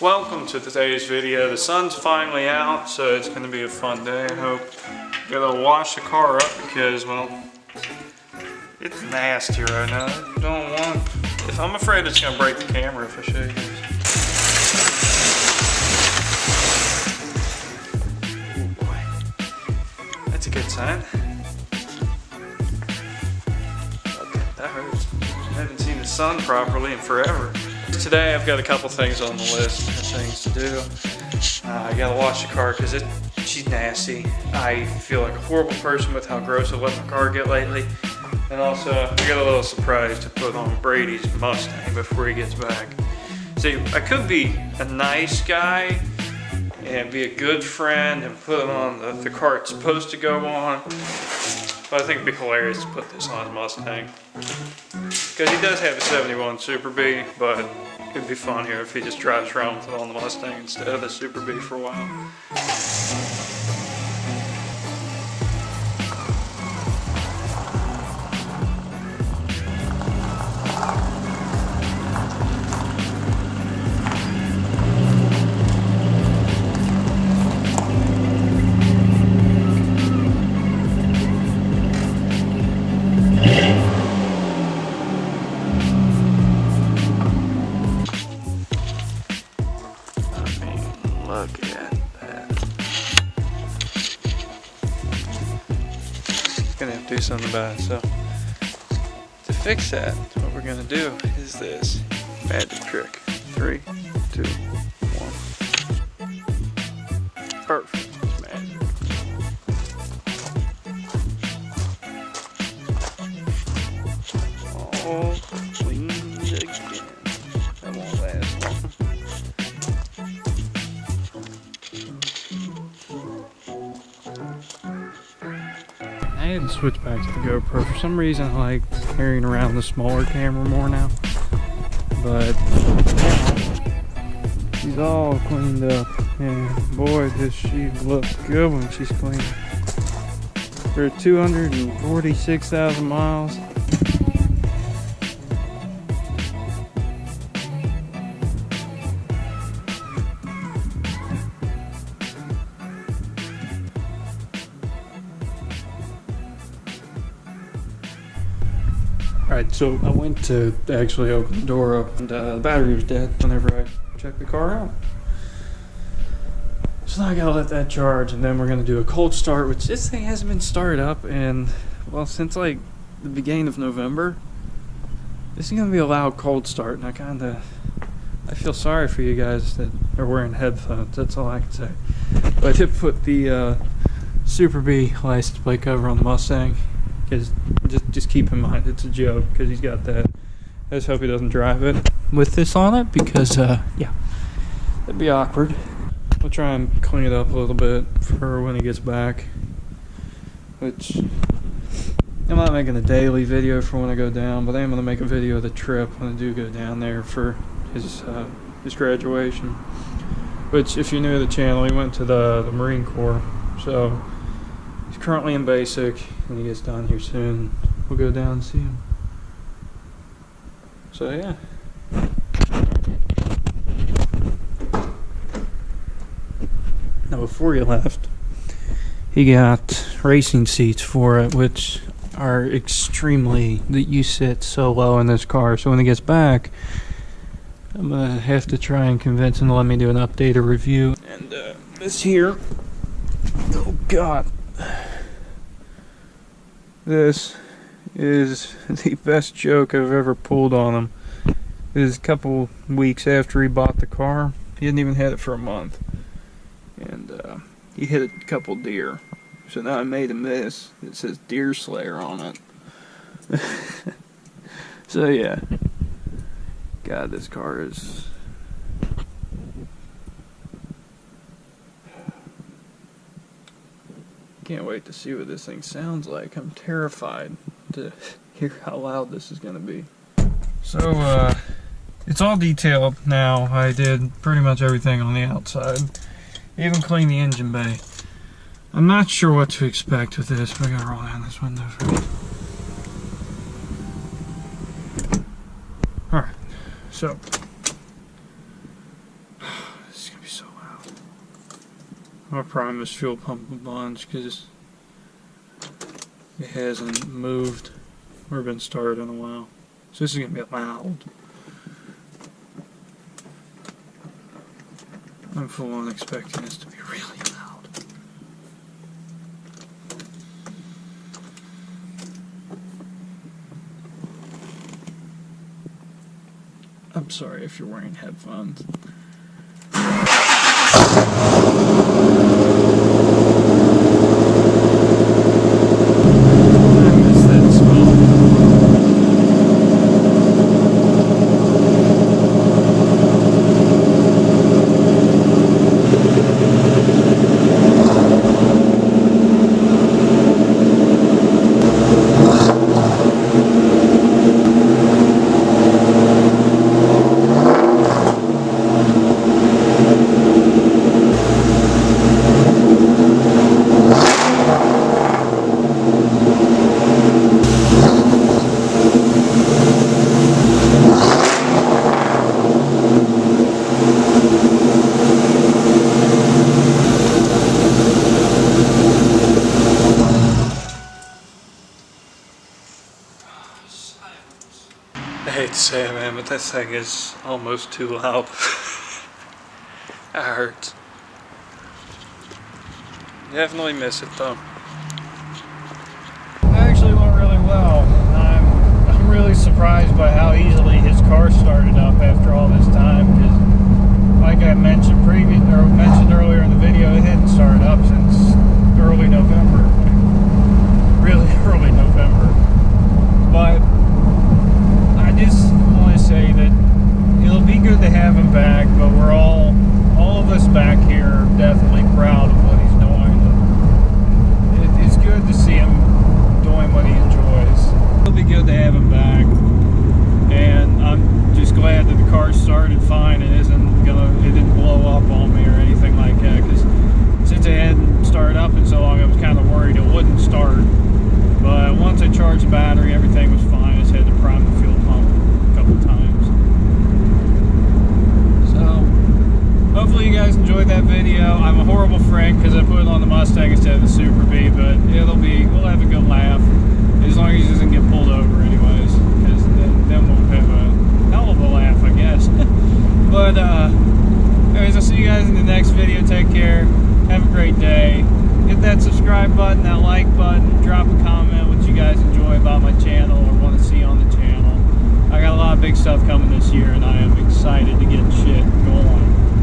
Welcome to today's video. The sun's finally out, so it's going to be a fun day, I hope. Gotta wash the car up because, well, it's nasty right now. I don't want... If I'm afraid it's going to break the camera if I show you guys. Oh boy. That's a good sign. Okay, that hurts. I haven't seen the sun properly in forever. Today I've got a couple things on the list of things to do. I gotta wash the car because she's nasty. I feel like a horrible person with how gross I let my car get lately. And also, I got a little surprise to put on Brady's Mustang before he gets back. See, I could be a nice guy and be a good friend and put him on the car it's supposed to go on. But I think it'd be hilarious to put this on his Mustang. Because he does have a 71 Super B, but it'd be funnier if he just drives around with it on the Mustang instead of the Super B for a while. Look at that. Gonna have to do something about it. So to fix that, what we're gonna do is this magic trick. 3, 2, 1. Perfect. Magic. All cleaned again. That won't last long. I had to switch back to the GoPro. For some reason I like carrying around the smaller camera more now. But she's all cleaned up. And boy, does she look good when she's clean. For 246,000 miles. Alright, so I went to actually open the door up and the battery was dead whenever I checked the car out. So now I gotta let that charge and then we're gonna do a cold start, which this thing hasn't been started up and, well, since like the beginning of November. This is gonna be a loud cold start and I feel sorry for you guys that are wearing headphones, that's all I can say. But I did put the Super B license plate cover on the Mustang. Because just keep in mind it's a joke because he's got that. I just hope he doesn't drive it with this on it because yeah, that'd be awkward. We'll try and clean it up a little bit for when he gets back, which I'm not making a daily video for when I go down, but I am going to make a video of the trip when I do go down there for his graduation, which if you're new to the channel, he went to the Marine Corps, so he's currently in basic. When he gets down here soon, we'll go down and see him. So yeah. Now before he left, he got racing seats for it, which are extremely, that you sit so low in this car. So when he gets back, I'm gonna have to try and convince him to let me do an updated review. And this here, oh god. This is the best joke I've ever pulled on him. This is a couple weeks after he bought the car. He hadn't even had it for a month. And he hit a couple deer. So now I made him this. It says Deer Slayer on it. So yeah. God, this car is... Can't wait to see what this thing sounds like. I'm terrified to hear how loud this is going to be. So, it's all detailed now. I did pretty much everything on the outside. Even cleaned the engine bay. I'm not sure what to expect with this, but I gotta roll down this window first. Alright, so I'm gonna prime this fuel pump a bunch because it hasn't moved or been started in a while. So this is gonna be loud. I'm full on expecting this to be really loud. I'm sorry if you're wearing headphones. I hate to say it, man, but this thing is almost too loud. It hurts. Definitely miss it though. It actually went really well. I'm really surprised by how easily his car started up after all this time, because like I mentioned earlier in the video, it hadn't started up since early November. Really early November. But I just want to say that it'll be good to have him back, but we're all of us back here are definitely proud of what he's doing. It's good to see him doing what he enjoys. It'll be good to have him back, and I'm just glad that the car started fine and it didn't blow up on me or anything like that, because since it hadn't started up in so long, I was kind of worried it wouldn't start. But once I charged the battery, everything was fine. I just had to prime the fuel pump a couple times. So, hopefully you guys enjoyed that video. I'm a horrible friend because I put it on the Mustang instead of the Super B, but we'll have a good laugh. As long as he doesn't get pulled over anyways, because then we'll have a hell of a laugh, I guess. But, anyways, I'll see you guys in the next video. Take care. Have a great day. Hit that subscribe button, that like button, drop a comment what you guys enjoy about my channel or want to see on the channel. I got a lot of big stuff coming this year, and I am excited to get shit going.